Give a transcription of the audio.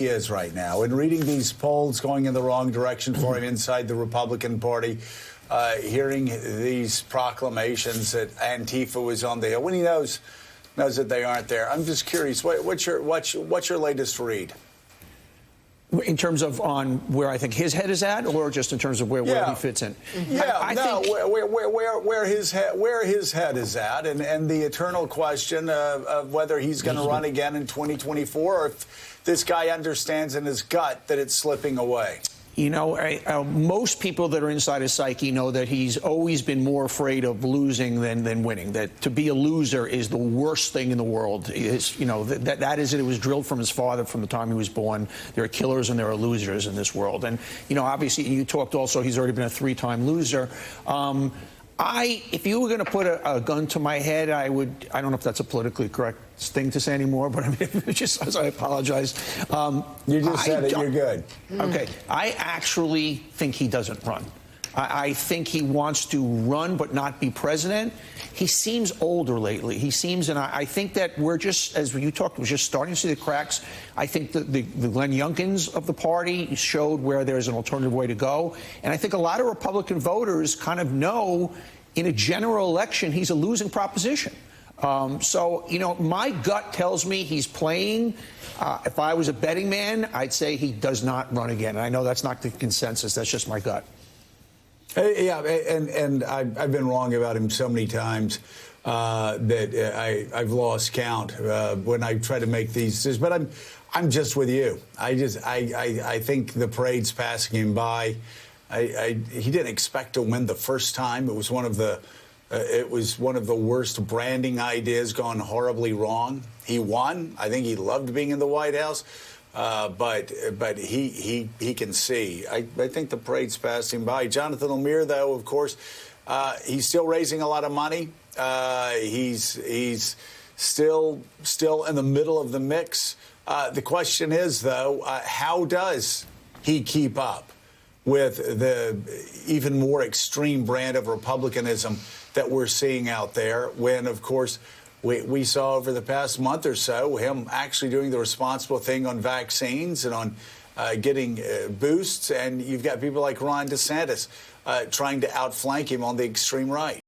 he is right now. And reading these polls going in the wrong direction for him inside the Republican Party, hearing these proclamations that Antifa was on the hill when he knows that they aren't there. I'm just curious, what's your latest read? In terms of on where I think his head is at, or just in terms of where he fits in? Yeah, I think where his head is at, and the eternal question of whether he's going to run again in 2024, or if this guy understands in his gut that it's slipping away. You know, most people that are inside his psyche know that he's always been more afraid of losing than winning. That to be a loser is the worst thing in the world. You know, that is it. It was drilled from his father from the time he was born. There are killers and there are losers in this world. And, you know, obviously, you talked also, he's already been a 3-time loser. If you were going to put a gun to my head, I don't know if that's a politically correct thing to say anymore, but I mean, just I apologize. You just said it, you're good. Okay. I actually think he doesn't run. I think he wants to run but not be president. He seems older lately. He seems, and I think that we're just, as you talked, we're just starting to see the cracks. I think the Glenn Youngkins of the party showed where there's an alternative way to go. And I think a lot of Republican voters kind of know in a general election he's a losing proposition. So, you know, my gut tells me he's playing. If I was a betting man, I'd say he does not run again. And I know that's not the consensus. That's just my gut. Yeah, and I've been wrong about him so many times that I've lost count when I try to make these decisions. But I'm just with you. I think the parade's passing him by. He didn't expect to win the first time. It was one of the worst branding ideas gone horribly wrong. He won. I think he loved being in the White House. But he can see. I think the parade's passing by. Jonathan Lemire, though, of course, he's still raising a lot of money. He's still in the middle of the mix. The question is, though, how does he keep up with the even more extreme brand of republicanism that we're seeing out there when, of course, we saw over the past month or so him actually doing the responsible thing on vaccines and on getting boosts. And you've got people like Ron DeSantis trying to outflank him on the extreme right.